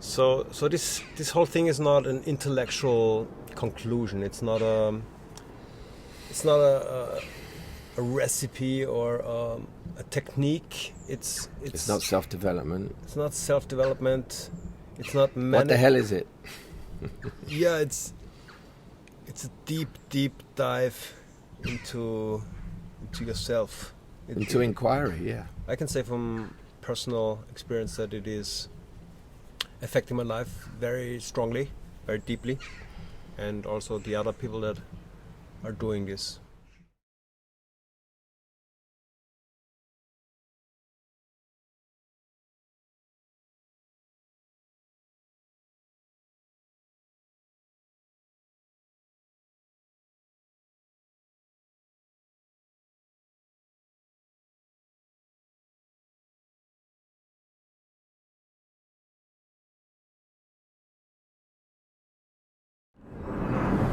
So this whole thing is not an intellectual conclusion. It's not a recipe or a technique. It's not self-development. It's not self-development. It's not. What the hell is it? Yeah, it's a deep dive into yourself. Into inquiry, yeah. I can say from personal experience that it is affecting my life very strongly, very deeply, and also the other people that are doing this.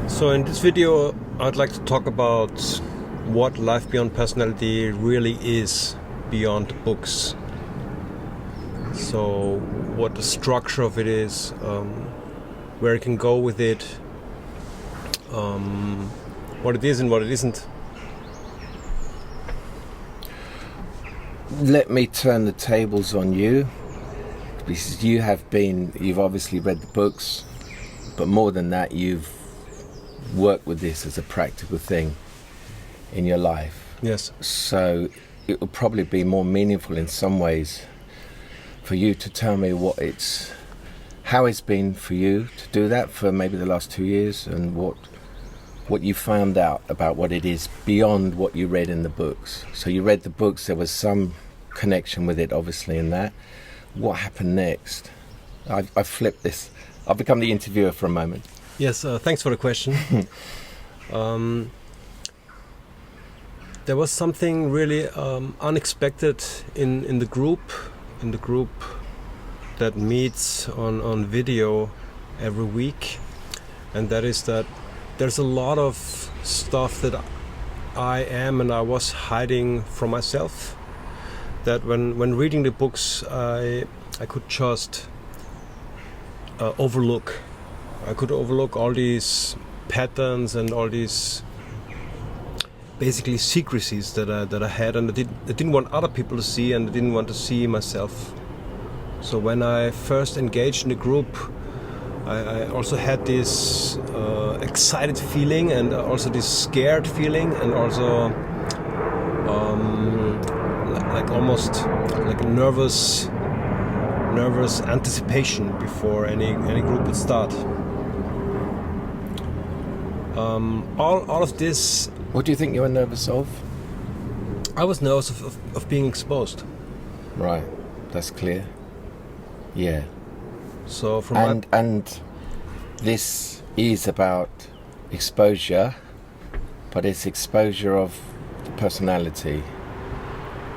So in this video I'd like to talk about what life beyond personality really is beyond books. So what the structure of it is, where it can go with it, what it is and what it isn't. Let me turn the tables on you, because you've obviously read the books, but more than that, you've worked with this as a practical thing in your life. Yes. So it will probably be more meaningful in some ways for you to tell me how it's been for you to do that for maybe the last 2 years, and what you found out about what it is beyond what you read in the books. So you read the books, there was some connection with it obviously in that. What happened next? I've flipped this. I'll become the interviewer for a moment. Yes, thanks for the question. There was something really unexpected in the group that meets on video every week, and that is that there's a lot of stuff that I am and I was hiding from myself, that when reading the books I could just overlook. I could overlook all these patterns and all these basically secrecies that I had, and I didn't want other people to see, and I didn't want to see myself. So when I first engaged in the group, I also had this excited feeling, and also this scared feeling, and also like almost like a nervous anticipation before any group would start. All of this. What do you think you were nervous of? I was nervous of being exposed. Right, that's clear. Yeah. So and this is about exposure, but it's exposure of the personality.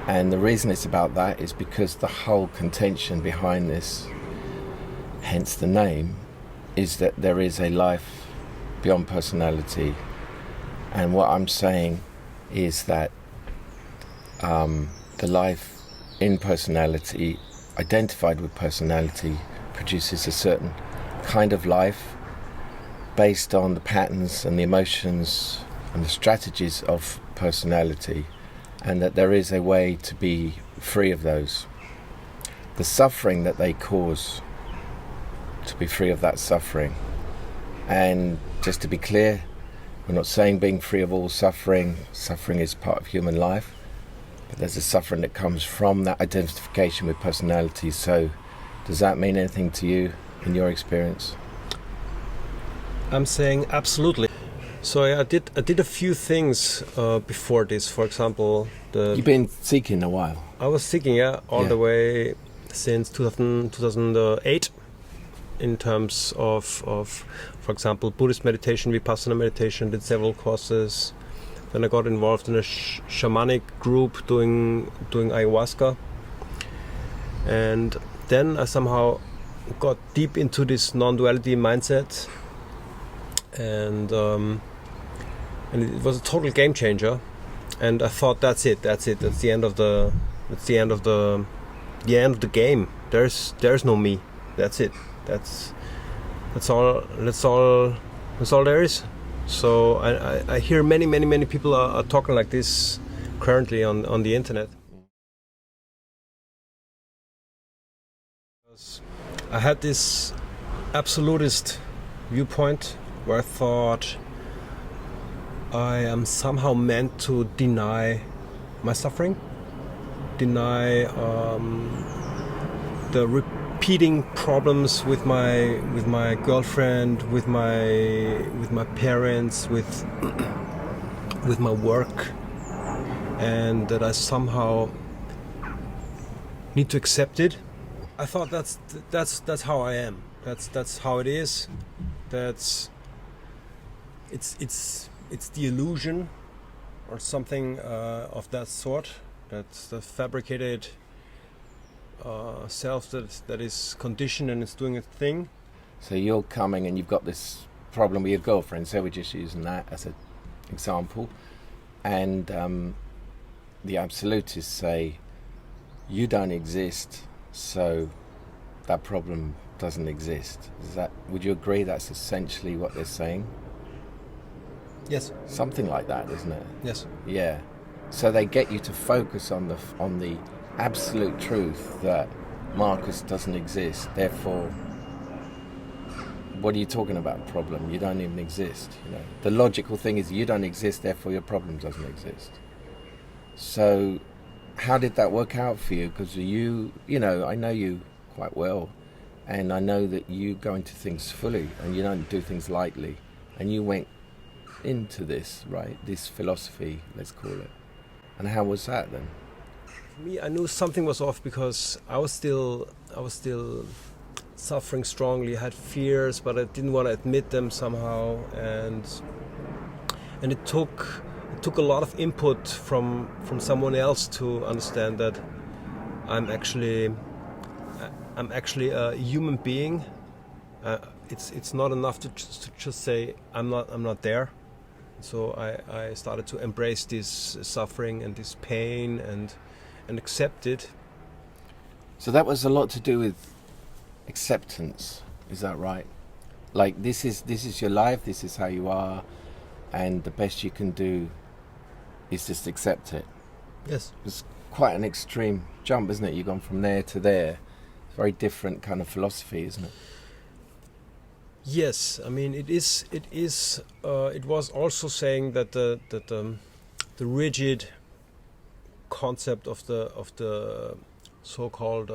And the reason it's about that is because the whole contention behind this, hence the name, is that there is a life beyond personality. And what I'm saying is that the life in personality, identified with personality, produces a certain kind of life based on the patterns and the emotions and the strategies of personality, and that there is a way to be free of those. The suffering that they cause, to be free of that suffering. And just to be clear, we're not saying being free of all suffering. Suffering is part of human life, but there's a suffering that comes from that identification with personality. So does that mean anything to you in your experience? I'm saying absolutely. So I did a few things before this. For example, you've been seeking a while. I was seeking all the way since 2008 in terms of, for example, Buddhist meditation, Vipassana meditation. Did several courses. Then I got involved in a shamanic group doing ayahuasca, and then I somehow got deep into this non-duality mindset, and it was a total game changer. And I thought, that's the end of the game. There's no me. That's it. That's all there is. So I hear many people are talking like this currently on the internet. I had this absolutist viewpoint where I thought I am somehow meant to deny my suffering, deny the repeating problems with my girlfriend, with my parents, with my work, and that I somehow need to accept it. I thought that's how I am. That's how it is. It's the illusion or something of that sort. That's the fabricated self that is conditioned and is doing its thing. So you're coming and you've got this problem with your girlfriend, so we're just using that as an example, and the absolutists say you don't exist, so that problem doesn't exist. Would you agree that's essentially what they're saying? Yes. Something like that, isn't it? Yes. Yeah. So they get you to focus on the absolute truth that Marcus doesn't exist. Therefore, what are you talking about? Problem? You don't even exist. The logical thing is you don't exist. Therefore, your problem doesn't exist. So, how did that work out for you? Because I know you quite well, and I know that you go into things fully, and you don't do things lightly. And you went into this, right? This philosophy, let's call it. And how was that then? For me, I knew something was off because I was still suffering strongly. I had fears, but I didn't want to admit them somehow, and it took a lot of input from someone else to understand that I'm actually a human being. It's not enough to just say I'm not there. So I started to embrace this suffering and this pain and accept it. So that was a lot to do with acceptance, is that right? Like this is your life, this is how you are, and the best you can do is just accept it. Yes. It's quite an extreme jump, isn't it? You've gone from there to there. It's a very different kind of philosophy, isn't it? Yes, I mean it is. It was also saying that the rigid concept of the so-called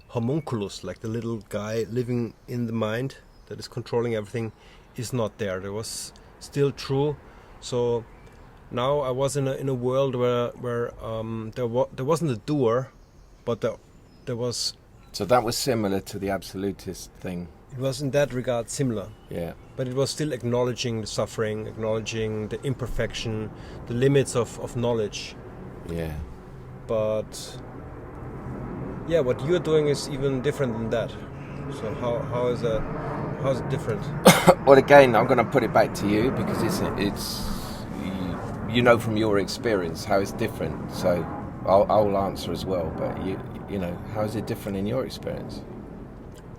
homunculus, like the little guy living in the mind that is controlling everything, is not there. There was still true. So now I was in a world where there wasn't a doer, but there was. So that was similar to the absolutist thing. It was in that regard similar. Yeah. But it was still acknowledging the suffering, acknowledging the imperfection, the limits of knowledge. Yeah. But yeah, what you're doing is even different than that. So how is that? How is it different? Well, again, I'm going to put it back to you because it's you know from your experience how it's different. So I'll answer as well. But you know, how is it different in your experience?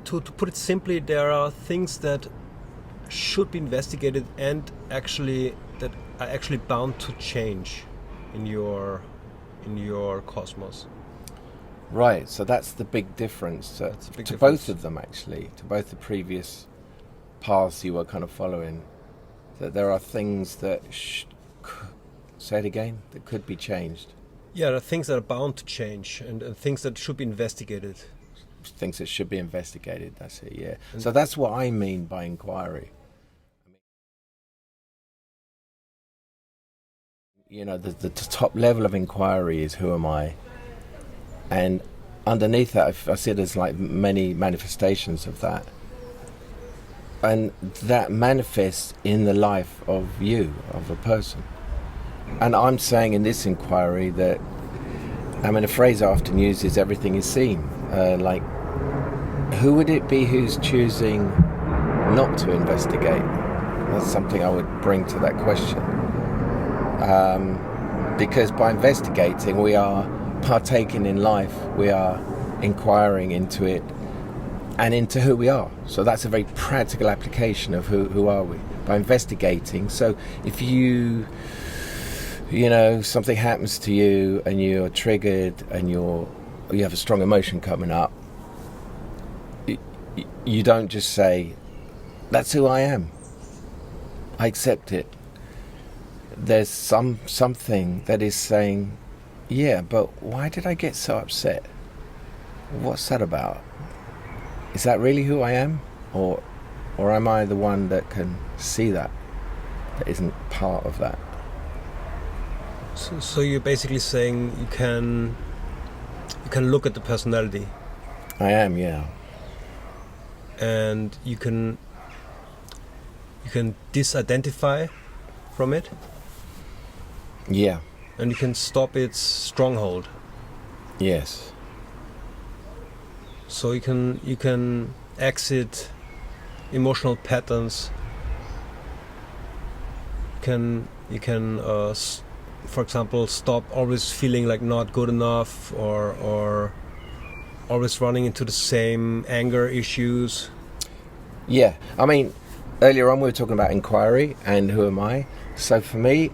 To put it simply, there are things that should be investigated and that are actually bound to change in your cosmos. Right, so that's the big difference to both of them, actually, to both the previous paths you were kind of following, that there are things that say it again, that could be changed. Yeah, there are things that are bound to change and things that should be investigated. Things that should be investigated, that's it, yeah. So that's what I mean by inquiry. You know, the top level of inquiry is who am I? And underneath that, I see there's like many manifestations of that. And that manifests in the life of you, of a person. And I'm saying in this inquiry that, I mean, a phrase I often use is everything is seen. Like, who would it be who's choosing not to investigate? That's something I would bring to that question. Because by investigating, we are partaking in life, we are inquiring into it, and into who we are. So that's a very practical application of who are we, by investigating. So if you know, something happens to you and you're triggered and you have a strong emotion coming up, you don't just say, that's who I am, I accept it. There's something that is saying, yeah, but why did I get so upset? What's that about? Is that really who I am? Or am I the one that can see that isn't part of that? So you're basically saying you can look at the personality. I am, yeah. And you can disidentify from it. Yeah. And you can stop its stronghold. Yes. So you can exit emotional patterns. You can for example, stop always feeling like not good enough, or always running into the same anger issues. Yeah, I mean, earlier on we were talking about inquiry and who am I. So for me,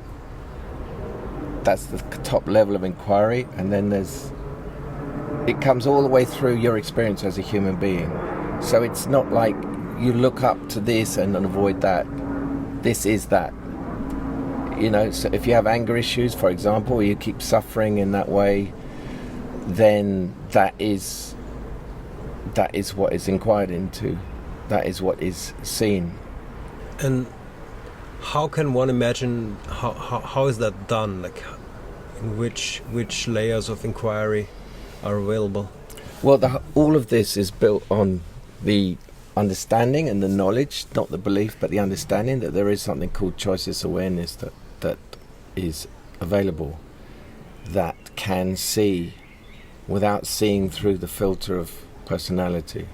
that's the top level of inquiry, and then it comes all the way through your experience as a human being. So it's not like you look up to this and avoid that. This is that. You know, so if you have anger issues, for example, or you keep suffering in that way, then that is what is inquired into. That is what is seen. And how can one imagine how is that done? Like, in which layers of inquiry are available? Well, all of this is built on the understanding and the knowledge, not the belief, but the understanding that there is something called choiceless awareness that is available, that can see without seeing through the filter of personality.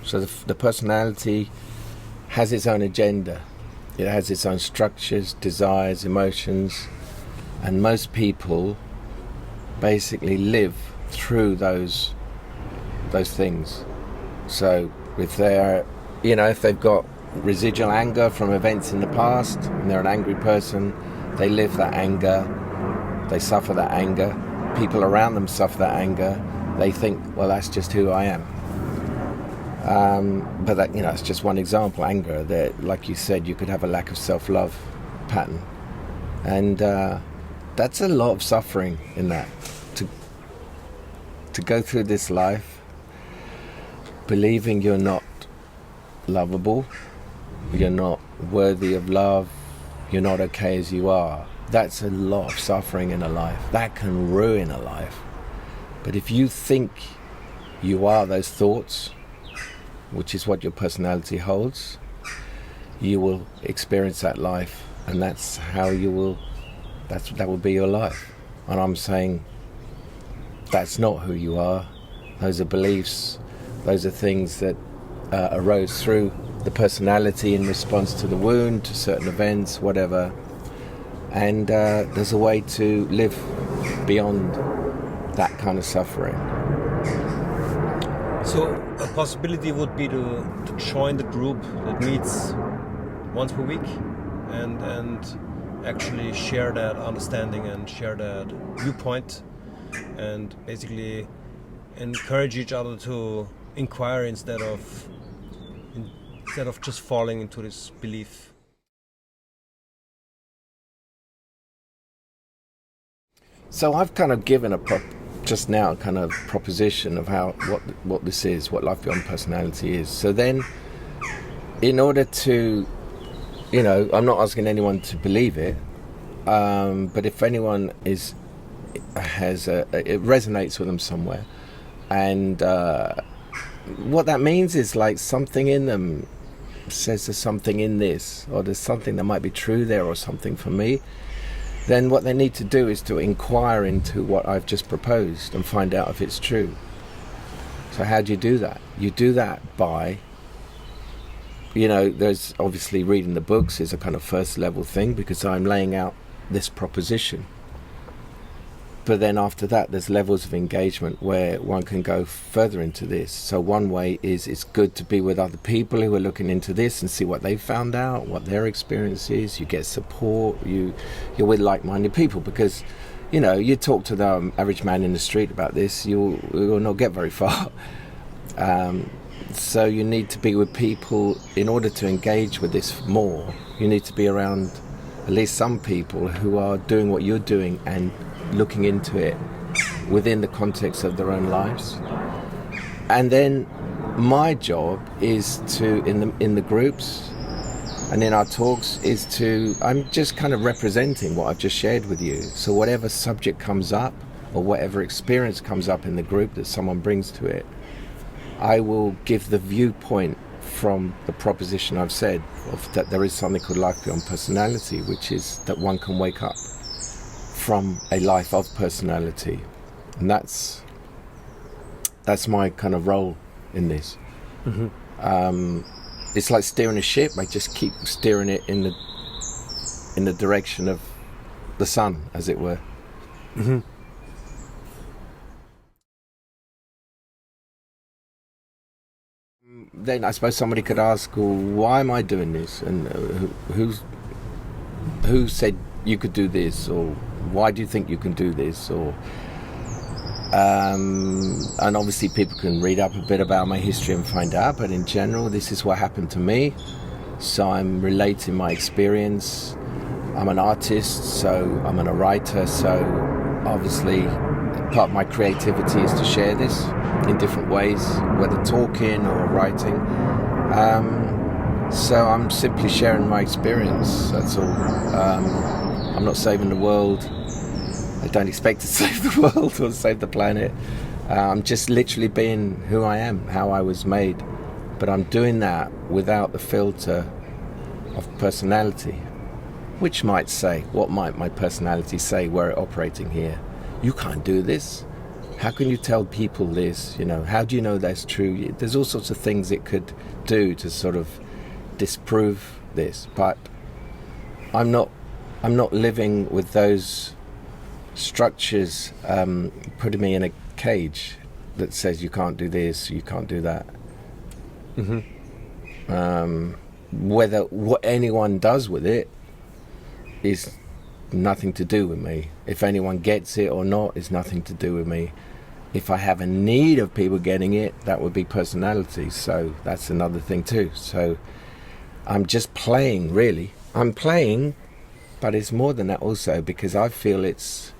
So the personality has its own agenda. It has its own structures, desires, emotions, and most people basically live through those things. So if they've got residual anger from events in the past, and they're an angry person, they live that anger, they suffer that anger. People around them suffer that anger. They think, well, that's just who I am. But that, it's just one example. Anger, that, like you said, you could have a lack of self-love pattern, and that's a lot of suffering in that. To go through this life believing you're not lovable, you're not worthy of love, you're not okay as you are. That's a lot of suffering in a life. That can ruin a life. But if you think you are those thoughts, which is what your personality holds, you will experience that life, and that's how that will be your life. And I'm saying that's not who you are. Those are beliefs, those are things that arose through the personality in response to the wound, to certain events, whatever. And there's a way to live beyond that kind of suffering. So a possibility would be to join the group that meets once per week and actually share that understanding and share that viewpoint, and basically encourage each other to inquire instead of just falling into this belief. So I've kind of given just now kind of proposition of what this is, what life beyond personality is. So then, in order to, I'm not asking anyone to believe it, but if anyone it resonates with them somewhere, and what that means is like something in them says there's something in this, or there's something that might be true there, or something for me, then what they need to do is to inquire into what I've just proposed and find out if it's true. So how do you do that? You do that by, there's obviously reading the books is a kind of first level thing, because I'm laying out this proposition. But then after that, there's levels of engagement where one can go further into this. So one way is it's good to be with other people who are looking into this and see what they've found out, what their experience is. You get support. You're with like-minded people, because, you talk to the average man in the street about this, you will not get very far. So you need to be with people in order to engage with this more. You need to be around at least some people who are doing what you're doing and looking into it within the context of their own lives. And then my job is to, in the groups and in our talks, I'm just kind of representing what I've just shared with you. So whatever subject comes up, or whatever experience comes up in the group that someone brings to it, I will give the viewpoint from the proposition I've said, of that there is something called life beyond personality, which is that one can wake up from a life of personality. And that's my kind of role in this. Mm-hmm. It's like steering a ship. I just keep steering it in the direction of the sun, as it were. Mm-hmm. Then I suppose somebody could ask, well, why am I doing this? And who said you could do this? Or why do you think you can do this? Or and obviously people can read up a bit about my history and find out, but in general, this is what happened to me. So I'm relating my experience. I'm an artist, so I'm a writer, so obviously part of my creativity is to share this in different ways, whether talking or writing. So I'm simply sharing my experience, that's all. I'm not saving the world. I don't expect to save the world or save the planet. I'm just literally being who I am, how I was made. But I'm doing that without the filter of personality, which might say, what might my personality say were it operating here? You can't do this. How can you tell people this? How do you know that's true? There's all sorts of things it could do to sort of disprove this. But I'm not living with those structures putting me in a cage that says you can't do this, you can't do that. Mm-hmm. Whether what anyone does with it is nothing to do with me. If anyone gets it or not is nothing to do with me. If I have a need of people getting it, that would be personality. So that's another thing too. So I'm just playing, really. I'm playing, but it's more than that also, because I feel it's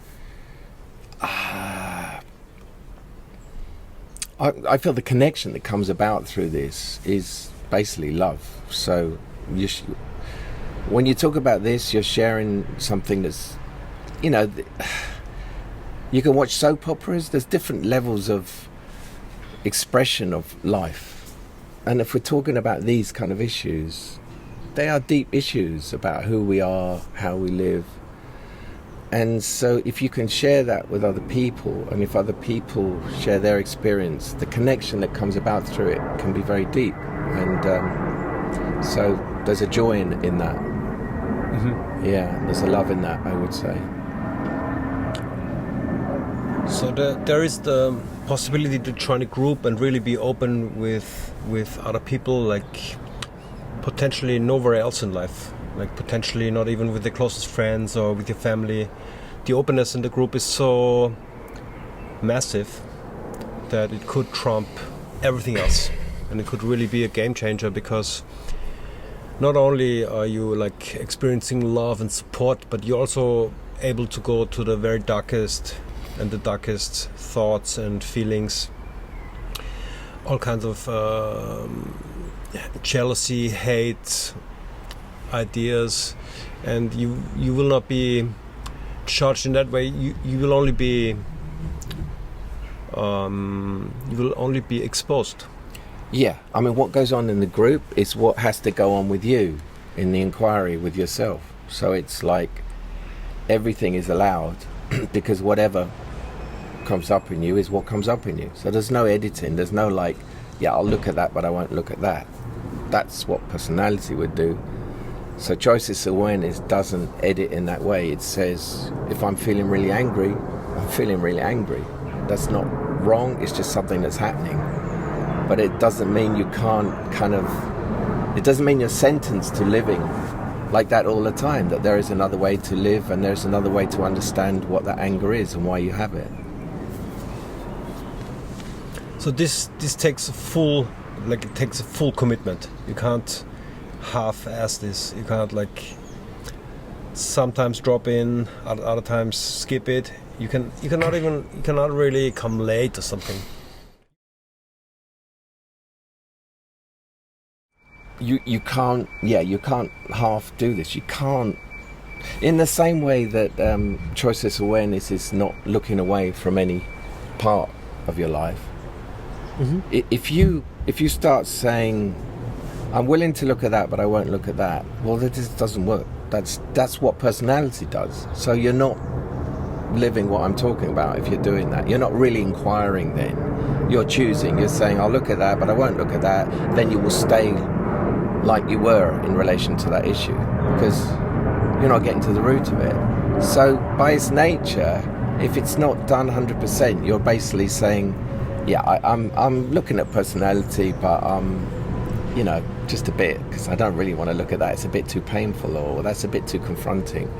I feel the connection that comes about through this is basically love. So when you talk about this, you're sharing something that's, you can watch soap operas. There's different levels of expression of life. And if we're talking about these kind of issues, they are deep issues about who we are, how we live. And so if you can share that with other people, and if other people share their experience, the connection that comes about through it can be very deep. And so there's a joy in that. Mm-hmm. Yeah, there's a love in that, I would say. So there is the possibility to join a group and really be open with other people, like potentially nowhere else in life, like potentially not even with the closest friends or with your family. The openness in the group is so massive that it could trump everything else, and it could really be a game changer, because not only are you like experiencing love and support, but you're also able to go to the very darkest and the darkest thoughts and feelings, all kinds of jealousy, hate, ideas, and you will not be judged in that way. You will only be exposed. Yeah, I mean, what goes on in the group is what has to go on with you in the inquiry with yourself. So it's like everything is allowed because whatever comes up in you is what comes up in you. So there's no editing. There's no like, yeah, I'll look at that, but I won't look at that. That's what personality would do. So Choiceless Awareness doesn't edit in that way. It says, if I'm feeling really angry, I'm feeling really angry. That's not wrong. It's just something that's happening. But it doesn't mean you can't it doesn't mean you're sentenced to living like that all the time, that there is another way to live and there's another way to understand what that anger is and why you have it. So this takes a full commitment. You can't half-ass this. You can't like sometimes drop in, other times skip it. You cannot really come late or something. You can't half do this. You can't, in the same way that Choiceless Awareness is not looking away from any part of your life. Mm-hmm. If you start saying, I'm willing to look at that, but I won't look at that, well, that just doesn't work. That's what personality does. So you're not living what I'm talking about if you're doing that. You're not really inquiring then. You're choosing. You're saying, I'll look at that, but I won't look at that. Then you will stay like you were in relation to that issue because you're not getting to the root of it. So by its nature, if it's not done 100%, you're basically saying, yeah, I'm looking at personality, but just a bit, because I don't really want to look at that. It's a bit too painful, or that's a bit too confronting.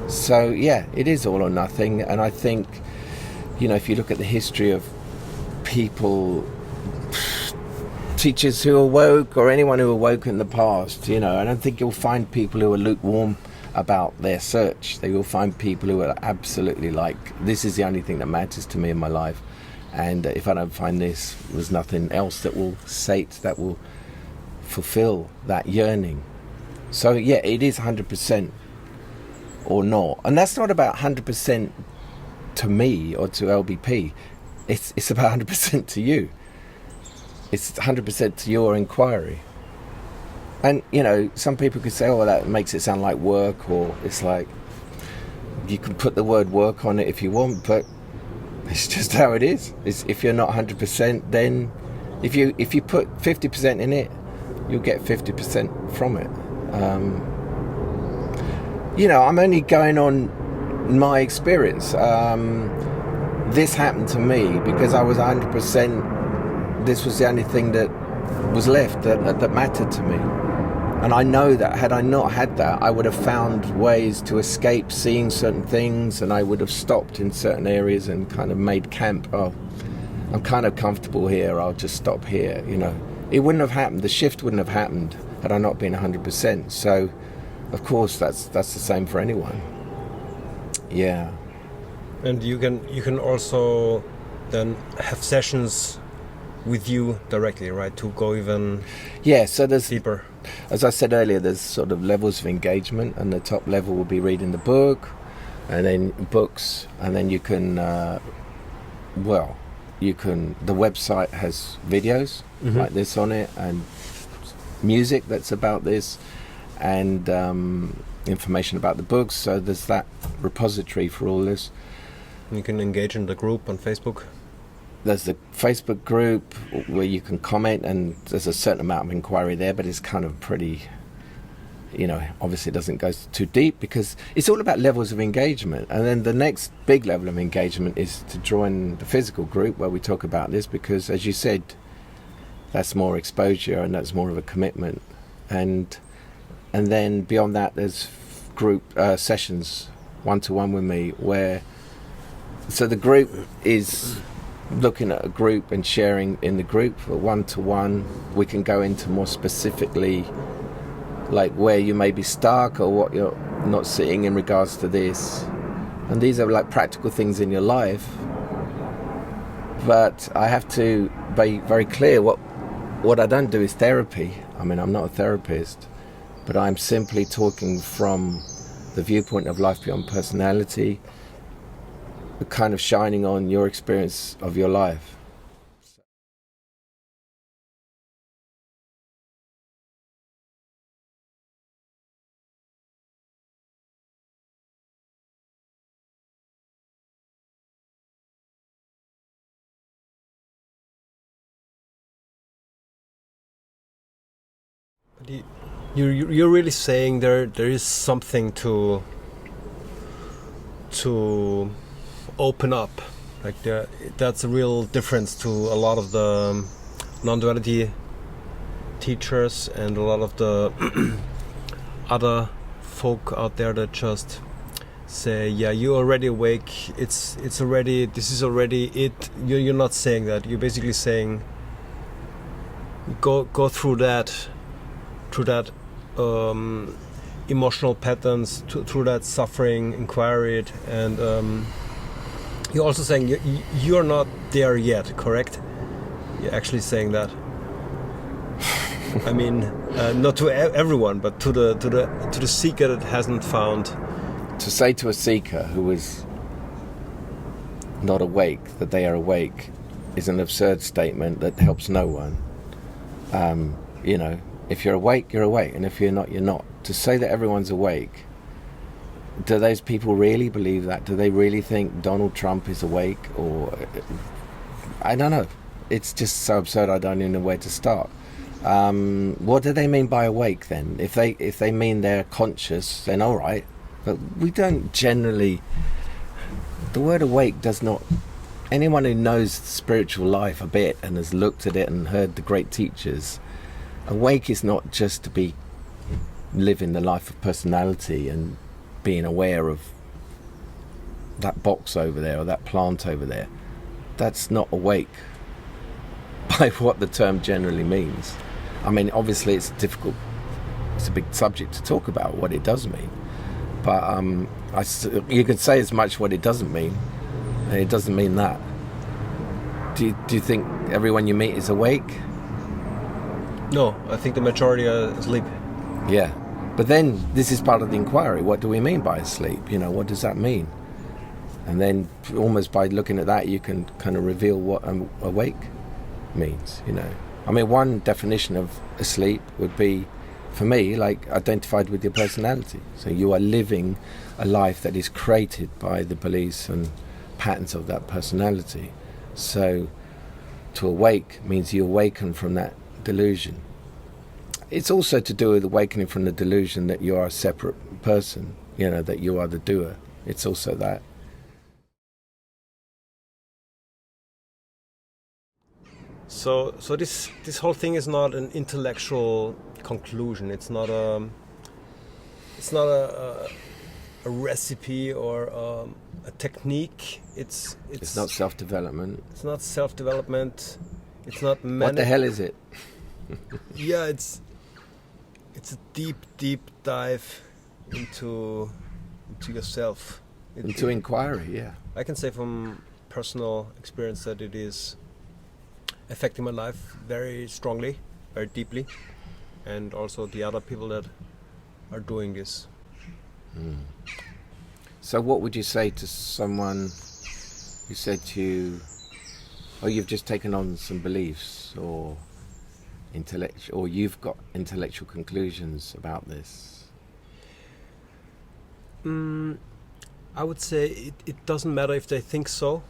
So yeah, it is all or nothing. And I think, if you look at the history of people, teachers who awoke, or anyone who awoke in the past, I don't think you'll find people who are lukewarm about their search. They will find people who are absolutely like, this is the only thing that matters to me in my life. And if I don't find this, there's nothing else that will that will fulfill that yearning. So yeah, it is 100% or not. And that's not about 100% to me or to L.B.P. It's about 100% to you. It's 100% to your inquiry. And, some people could say, oh, that makes it sound like work, or it's like, you can put the word work on it if you want, but it's just how it is. If you're not 100%, then if you put 50% in it, you'll get 50% from it. I'm only going on my experience. This happened to me because I was 100%. This was the only thing that was left that mattered to me. And I know that had I not had that, I would have found ways to escape seeing certain things, and I would have stopped in certain areas and kind of made camp. Oh, I'm kind of comfortable here, I'll just stop here, It wouldn't have happened, the shift wouldn't have happened had I not been 100%. So, of course, that's the same for anyone. Yeah. And you can also then have sessions with you directly, right? To go even so there's deeper. As I said earlier, there's sort of levels of engagement, and the top level will be reading the book, and then books, and then you can, the website has videos like this on it, and music that's about this, and information about the books. So there's that repository for all this. You can engage in the group on Facebook. There's the Facebook group where you can comment, and there's a certain amount of inquiry there, but it's kind of pretty, obviously it doesn't go too deep because it's all about levels of engagement. And then the next big level of engagement is to join the physical group where we talk about this, because as you said, that's more exposure and that's more of a commitment. And then beyond that, there's group sessions, one-to-one with me, so the group is looking at a group and sharing in the group. For one-to-one, we can go into more specifically like where you may be stuck or what you're not seeing in regards to this. And these are like practical things in your life. But I have to be very clear, what I don't do is therapy. I mean, I'm not a therapist, but I'm simply talking from the viewpoint of life beyond personality, kind of shining on your experience of your life. You're really saying there is something to open up, like that's a real difference to a lot of the non-duality teachers and a lot of the other folk out there that just say, yeah, you're already awake, this is already it. You're not saying that. You're basically saying go through that emotional patterns, through that suffering, inquiry it, and you're also saying you're not there yet, correct? You're actually saying that. I mean, not to everyone, but to the seeker that hasn't found. To say to a seeker who is not awake that they are awake is an absurd statement that helps no one. If you're awake, you're awake, and if you're not, you're not. To say that everyone's awake, do those people really believe that? Do they really think Donald Trump is awake? Or I don't know. It's just so absurd. I don't even know where to start. What do they mean by awake then? If they mean they're conscious, then all right. But we don't generally. The word awake does not. Anyone who knows spiritual life a bit and has looked at it and heard the great teachers, awake is not just to be living the life of personality and being aware of that box over there or that plant over there. That's not awake by what the term generally means. I mean, obviously it's difficult. It's a big subject to talk about what it does mean. But you could say as much what it doesn't mean, and it doesn't mean that. Do you think everyone you meet is awake? No, I think the majority are asleep. Yeah, but then this is part of the inquiry. What do we mean by asleep? What does that mean? And then almost by looking at that, you can kind of reveal what awake means. I mean, one definition of asleep would be, for me, like identified with your personality. So you are living a life that is created by the beliefs and patterns of that personality. So to awake means you awaken from that delusion. It's also to do with awakening from the delusion that you are a separate person, that you are the doer. It's also that. So this whole thing is not an intellectual conclusion. It's not a recipe or a technique. It's not self-development. It's not self-development. It's not. What the hell is it? Yeah, it's a deep dive into yourself. Into inquiry, yeah. I can say from personal experience that it is affecting my life very strongly, very deeply, and also the other people that are doing this. So what would you say to someone who said to you, oh, you've just taken on some beliefs or you've got intellectual conclusions about this? I would say it doesn't matter if they think so.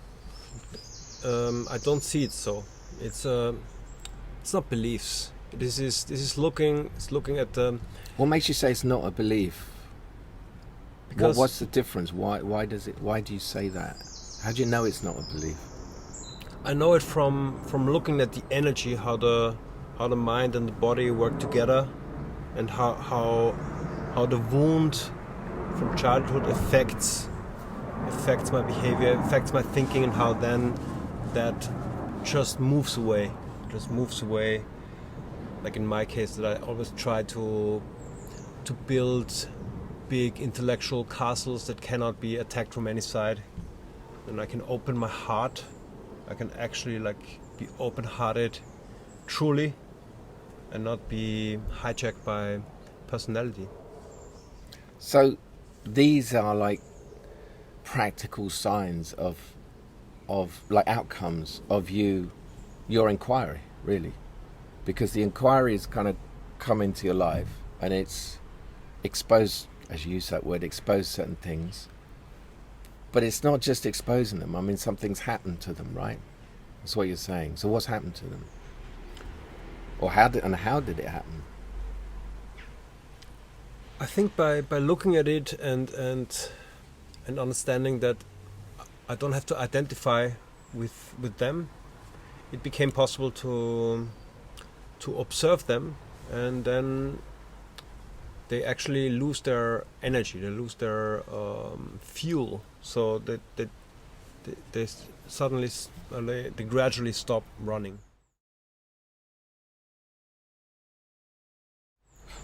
I don't see it so. It's not beliefs. This is looking at the. What makes you say it's not a belief? Because what's the difference? Why do you say that? How do you know it's not a belief? I know it from looking at the energy, how the mind and the body work together, and how the wound from childhood affects my behavior, affects my thinking, and how then that just moves away. Like in my case, that I always try to build big intellectual castles that cannot be attacked from any side. And I can open my heart. I can actually be open-hearted, truly, and not be hijacked by personality. So these are like practical signs of like outcomes of your inquiry, really, because the inquiry is kind of come into your life and it's exposed, as you use that word, expose certain things. But it's not just exposing them. I mean, something's happened to them, right? That's what you're saying. So what's happened to them? Or how did it happen? I think by looking at it and understanding that I don't have to identify with them, it became possible to observe them, and then they actually lose their energy, they lose their fuel, so that they suddenly they gradually stop running.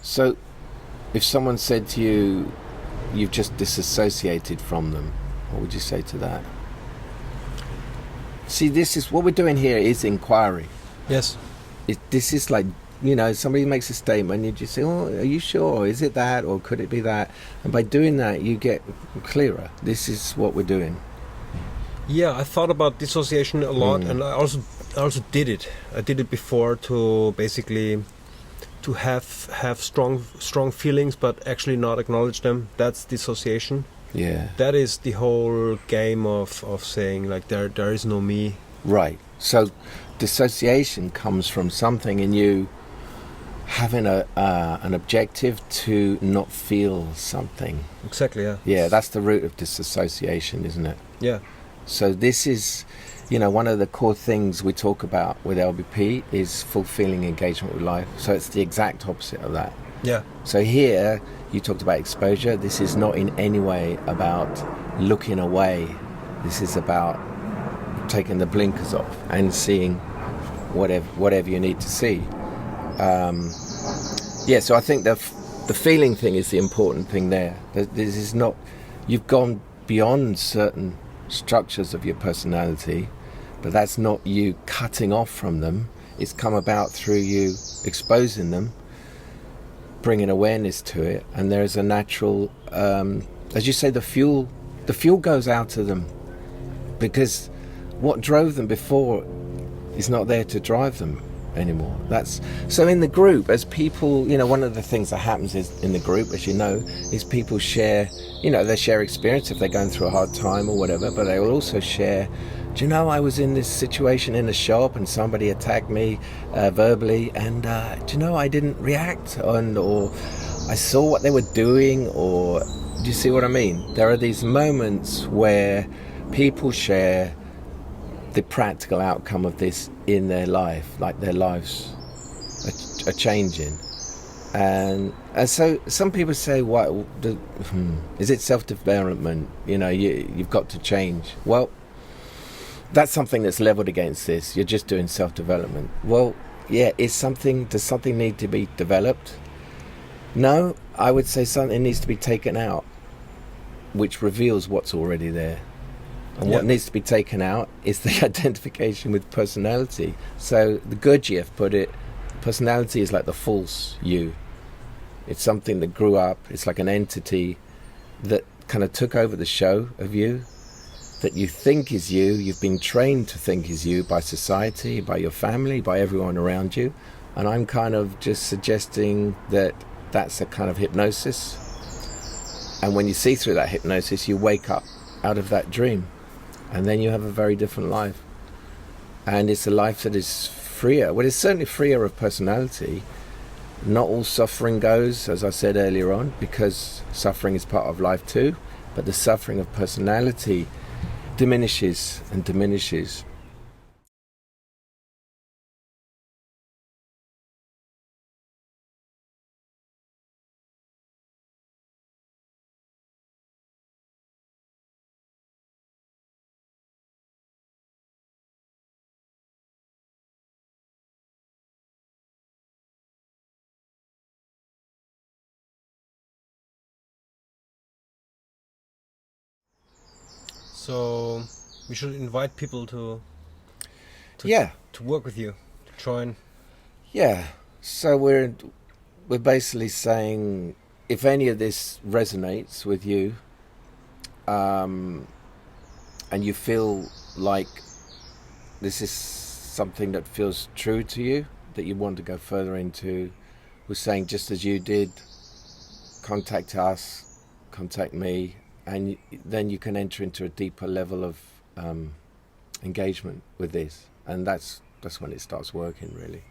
So, if someone said to you, you've just disassociated from them, what would you say to that? See, this is what we're doing here is inquiry. Yes. This is like, somebody makes a statement, you just say, oh, are you sure? Is it that, or could it be that? And by doing that, you get clearer. This is what we're doing. Yeah, I thought about dissociation a lot, and I also did it. I did it before to basically to have strong feelings, but actually not acknowledge them. That's dissociation. Yeah. That is the whole game of saying like there is no me. Right. So dissociation comes from something in you having an objective to not feel something. Exactly, yeah. Yeah, that's the root of dissociation, isn't it? Yeah. So this is, one of the core things we talk about with L.B.P is fulfilling engagement with life. So it's the exact opposite of that. Yeah. So here, you talked about exposure. This is not in any way about looking away. This is about taking the blinkers off and seeing whatever you need to see. So I think the feeling thing is the important thing there. This is not, you've gone beyond certain structures of your personality, but that's not you cutting off from them. It's come about through you exposing them, bringing awareness to it, and there's a natural, as you say, the fuel goes out of them, because what drove them before is not there to drive them anymore. That's so in the group, as people, one of the things that happens is in the group, as is people share, they share experience if they're going through a hard time or whatever, but they will also share, I was in this situation in a shop and somebody attacked me verbally, and I didn't react, or I saw what they were doing, or do you see what I mean? There are these moments where people share the practical outcome of this in their life, like their lives are changing, and so some people say, "What is it? Self-development? You've got to change." Well, that's something that's leveled against this. You're just doing self-development. Well, yeah, does something need to be developed? No, I would say something needs to be taken out, which reveals what's already there. And what needs to be taken out is the identification with personality. So the Gurdjieff put it, personality is like the false you. It's something that grew up, it's like an entity that kind of took over the show of you, that you think is you, you've been trained to think is you by society, by your family, by everyone around you. And I'm kind of just suggesting that that's a kind of hypnosis. And when you see through that hypnosis, you wake up out of that dream. And then you have a very different life. And it's a life that is freer. Well, it's certainly freer of personality. Not all suffering goes, as I said earlier on, because suffering is part of life too. But the suffering of personality diminishes and diminishes. So we should invite people to work with you, to join. Yeah. So we're basically saying, if any of this resonates with you, and you feel like this is something that feels true to you, that you want to go further into, we're saying, just as you did, contact us, contact me, and then you can enter into a deeper level of engagement with this, and that's when it starts working, really.